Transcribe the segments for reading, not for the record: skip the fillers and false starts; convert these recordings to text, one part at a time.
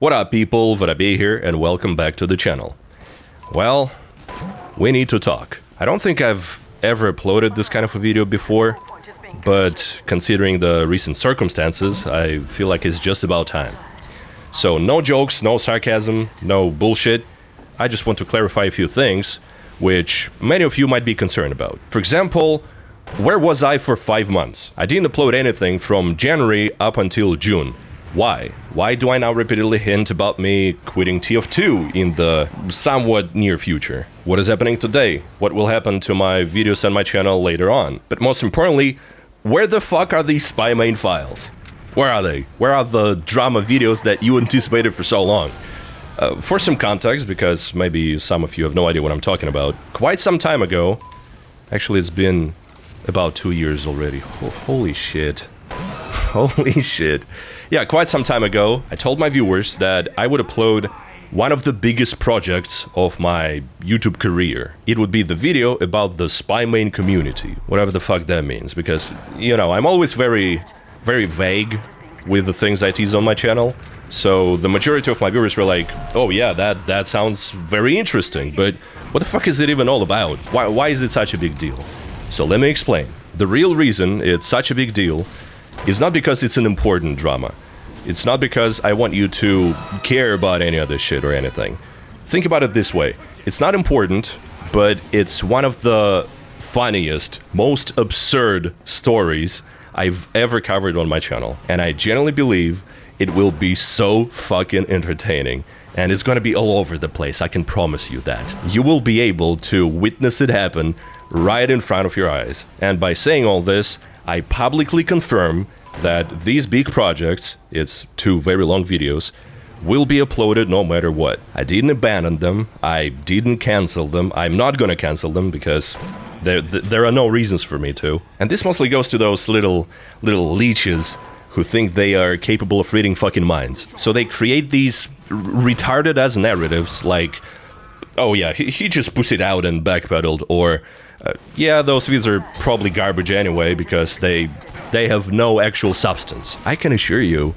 What up people, Varabe here and welcome back to the channel. Well, we need to talk. I don't think I've ever uploaded this kind of a video before, but considering the recent circumstances, I feel like it's just about time. So no jokes, no sarcasm, no bullshit. I just want to clarify a few things, which many of you might be concerned about. For example, where was I for 5 months? I didn't upload anything from January up until June. Why? Why do I now repeatedly hint about me quitting TF2 in the somewhat near future? What is happening today? What will happen to my videos on my channel later on? But most importantly, where the fuck are these Spymain files? Where are they? Where are the drama videos that you anticipated for so long? For some context, because maybe some of you have no idea what I'm talking about, quite some time ago, actually it's been about 2 years already. Holy shit. Holy shit. Yeah, quite some time ago, I told my viewers that I would upload one of the biggest projects of my YouTube career. It would be the video about the Spymain community, whatever the fuck that means, because, you know, I'm always very vague with the things I tease on my channel, so the majority of my viewers were like, oh yeah, that sounds very interesting, but what the fuck is it even all about? Why is it such a big deal? So let me explain. The real reason it's such a big deal is not because it's an important drama. It's not because I want you to care about any of this shit or anything. Think about it this way. It's not important, but it's one of the funniest, most absurd stories I've ever covered on my channel. And I genuinely believe it will be so fucking entertaining. And it's gonna be all over the place, I can promise you that. You will be able to witness it happen right in front of your eyes. And by saying all this, I publicly confirm that these big projects, it's 2 very long videos, will be uploaded no matter what. I didn't abandon them, I didn't cancel them, I'm not gonna cancel them because there are no reasons for me to. And this mostly goes to those little leeches who think they are capable of reading fucking minds. So they create these retarded as narratives like, oh yeah, he just pussied out and backpedaled, or yeah, those videos are probably garbage anyway because they have no actual substance. I can assure you,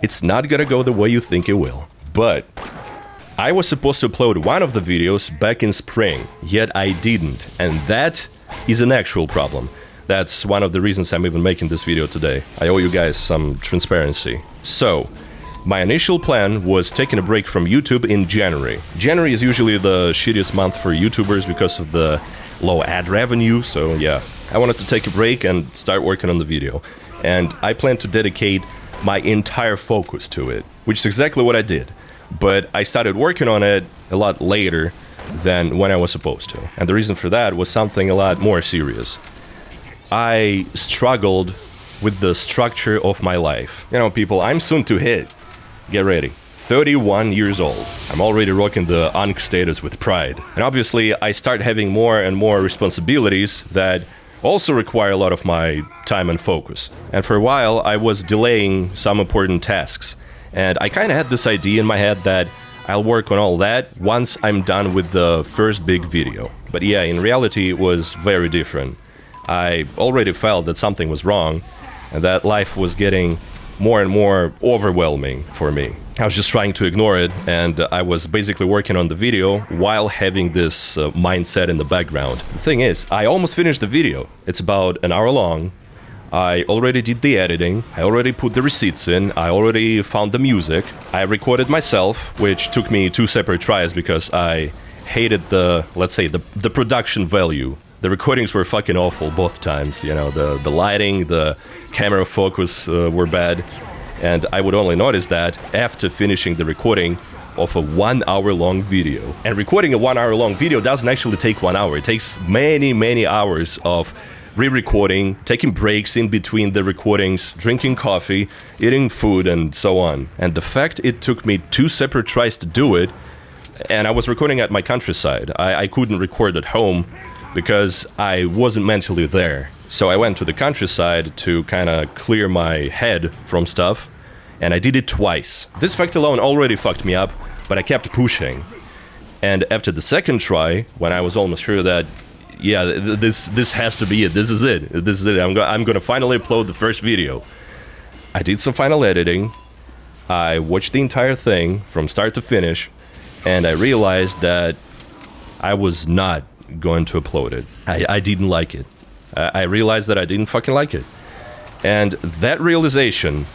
it's not gonna go the way you think it will. But I was supposed to upload one of the videos back in spring, yet I didn't, and that is an actual problem. That's one of the reasons I'm even making this video today. I owe you guys some transparency. So, my initial plan was taking a break from YouTube in January. January is usually the shittiest month for YouTubers because of the low ad revenue, so yeah. I wanted to take a break and start working on the video. And I plan to dedicate my entire focus to it, which is exactly what I did. But I started working on it a lot later than when I was supposed to. And the reason for that was something a lot more serious. I struggled with the structure of my life. You know, people, I'm soon to hit, get ready, 31 years old. I'm already rocking the Ankh status with pride. And obviously, I start having more and more responsibilities that also require a lot of my time and focus. And for a while, I was delaying some important tasks. And I kind of had this idea in my head that I'll work on all that once I'm done with the first big video. But yeah, in reality, it was very different. I already felt that something was wrong, and that life was getting more and more overwhelming for me. I was just trying to ignore it, and I was basically working on the video while having this mindset in the background. The thing is, I almost finished the video. It's about an hour long. I already did the editing, I already put the receipts in, I already found the music. I recorded myself, which took me 2 separate tries because I hated the, let's say, the production value. The recordings were fucking awful both times, you know, the lighting, the camera focus were bad. And I would only notice that after finishing the recording of a 1 hour long video. And recording a 1 hour long video doesn't actually take 1 hour. It takes many hours of re-recording, taking breaks in between the recordings, drinking coffee, eating food, and so on. And the fact it took me 2 separate tries to do it, and I was recording at my countryside. I couldn't record at home because I wasn't mentally there. So I went to the countryside to kind of clear my head from stuff, and I did it twice. This fact alone already fucked me up, but I kept pushing. And after the second try, when I was almost sure that, yeah, this has to be it, this is it, I'm gonna finally upload the first video, I did some final editing, I watched the entire thing from start to finish, and I realized that I was not going to upload it. I didn't like it. I realized that I didn't fucking like it. And that realization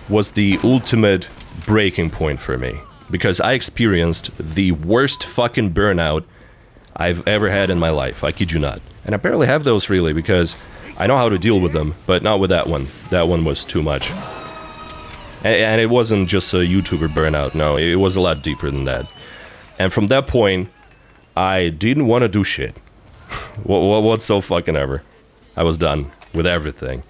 was the ultimate breaking point for me, because I experienced the worst fucking burnout I've ever had in my life. I kid you not. And I barely have those really, because I know how to deal with them, but not with that one. That one was too much. And it wasn't just a YouTuber burnout, no, it was a lot deeper than that. And from that point, I didn't want to do shit. What so fucking ever. I was done with everything.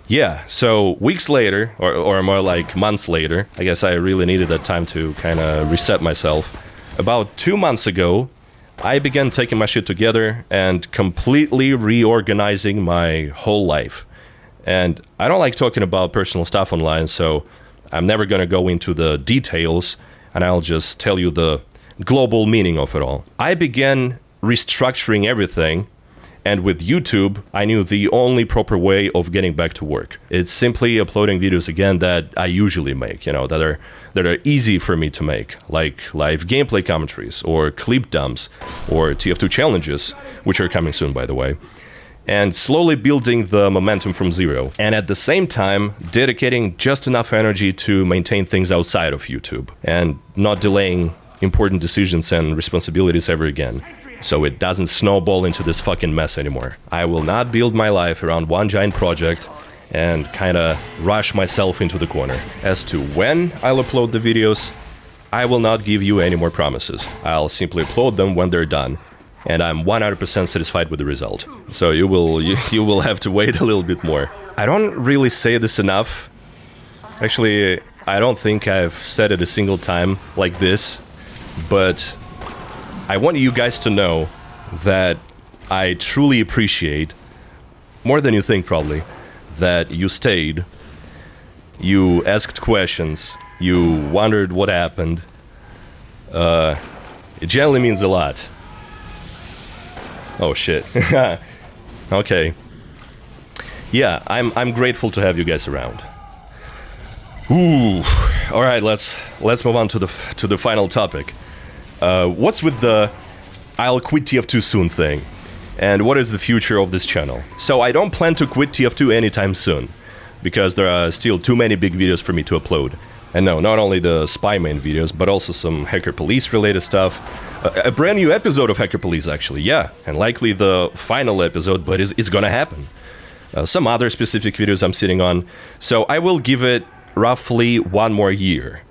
Yeah, so weeks later, or more like months later, I guess I really needed that time to kind of reset myself. About 2 months ago, I began taking my shit together and completely reorganizing my whole life. And I don't like talking about personal stuff online, so I'm never going to go into the details, and I'll just tell you the global meaning of it all. I began restructuring everything, and with YouTube, I knew the only proper way of getting back to work. It's simply uploading videos again that I usually make, you know, that are easy for me to make, like live gameplay commentaries, or clip dumps, or TF2 challenges, which are coming soon, by the way. And slowly building the momentum from zero. And at the same time, dedicating just enough energy to maintain things outside of YouTube, and not delaying important decisions and responsibilities ever again, so it doesn't snowball into this fucking mess anymore. I will not build my life around one giant project and kinda rush myself into the corner. As to when I'll upload the videos, I will not give you any more promises. I'll simply upload them when they're done, and I'm 100% satisfied with the result. So you will have to wait a little bit more. I don't really say this enough. Actually, I don't think I've said it a single time like this, but I want you guys to know that I truly appreciate, more than you think probably, that you stayed, you asked questions, you wondered what happened. It generally means a lot. Oh shit. Okay. Yeah, I'm grateful to have you guys around. Ooh. All right, let's move on to the final topic. What's with the I'll quit TF2 soon thing? And what is the future of this channel? So I don't plan to quit TF2 anytime soon, because there are still too many big videos for me to upload. And no, not only the Spymain videos, but also some Hacker Police related stuff. A brand new episode of Hacker Police, actually, yeah. And likely the final episode, but it's gonna happen. Some other specific videos I'm sitting on. So I will give it roughly 1 more year.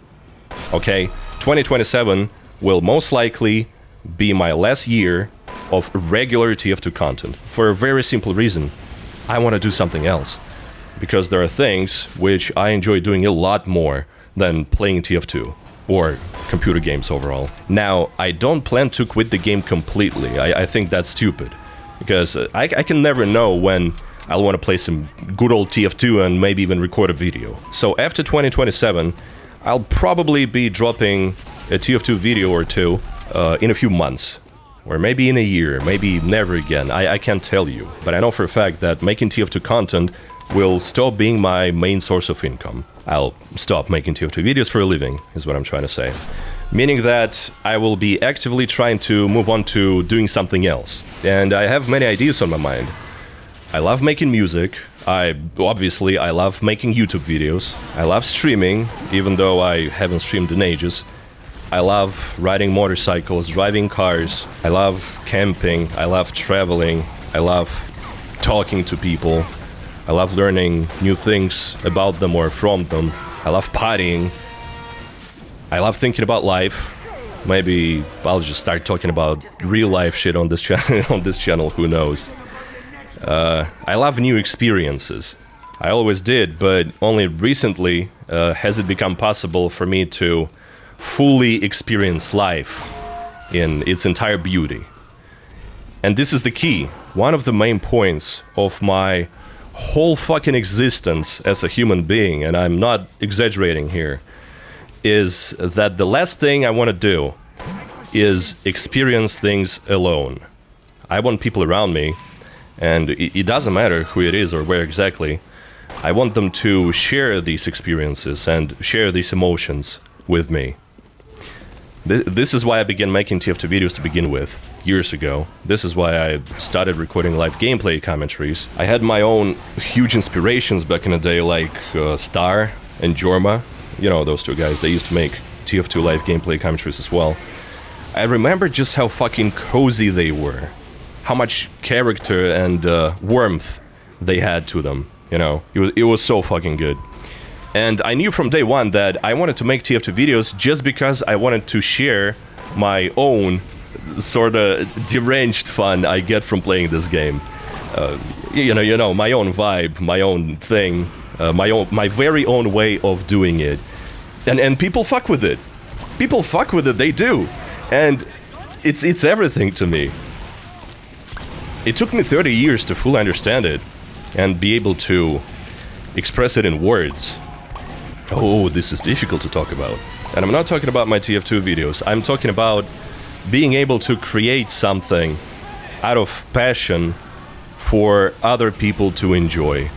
Okay? 2027 will most likely be my last year of regular TF2 content. For a very simple reason. I want to do something else. Because there are things which I enjoy doing a lot more than playing TF2. Or computer games overall. Now, I don't plan to quit the game completely. I think that's stupid. Because I can never know when I'll want to play some good old TF2 and maybe even record a video. So after 2027, I'll probably be dropping a TF2 video or two in a few months. Or maybe in a year, maybe never again. I can't tell you. But I know for a fact that making TF2 content will stop being my main source of income. I'll stop making TF2 videos for a living, is what I'm trying to say. Meaning that I will be actively trying to move on to doing something else. And I have many ideas on my mind. I love making music. Obviously, I love making YouTube videos. I love streaming, even though I haven't streamed in ages. I love riding motorcycles, driving cars. I love camping. I love traveling. I love talking to people. I love learning new things about them or from them. I love partying. I love thinking about life. Maybe I'll just start talking about real life shit on this channel, who knows. I love new experiences. I always did, but only recently has it become possible for me to fully experience life in its entire beauty. And this is the key. One of the main points of my whole fucking existence as a human being, and I'm not exaggerating here, is that the last thing I want to do is experience things alone. I want people around me, and it doesn't matter who it is or where exactly. I want them to share these experiences and share these emotions with me. This is why I began making TF2 videos to begin with, years ago. This is why I started recording live gameplay commentaries. I had my own huge inspirations back in the day, like Star and Jorma. You know, those two guys, they used to make TF2 live gameplay commentaries as well. I remember just how fucking cozy they were. How much character and warmth they had to them, you know. It was so fucking good. And I knew from day one that I wanted to make TF2 videos just because I wanted to share my own sort of deranged fun I get from playing this game. You know, my own vibe, my own thing, my very own way of doing it. And people fuck with it. People fuck with it, they do. And it's everything to me. It took me 30 years to fully understand it and be able to express it in words. Oh, this is difficult to talk about. And I'm not talking about my TF2 videos. I'm talking about being able to create something out of passion for other people to enjoy.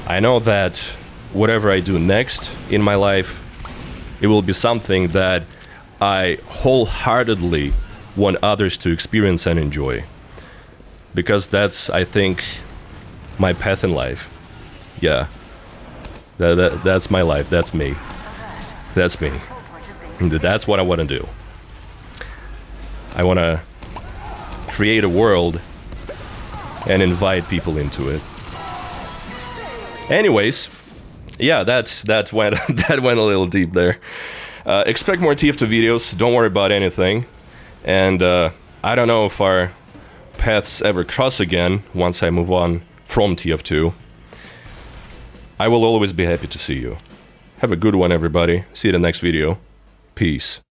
I know that whatever I do next in my life, it will be something that I wholeheartedly want others to experience and enjoy. Because that's, I think, my path in life. Yeah. That's my life. That's me. That's me. That's what I want to do. I want to create a world and invite people into it. Anyways, yeah, that went that went a little deep there. Expect more TF2 videos. Don't worry about anything. And I don't know if our paths ever cross again once I move on from TF2. I will always be happy to see you. Have a good one, everybody. See you in the next video. Peace.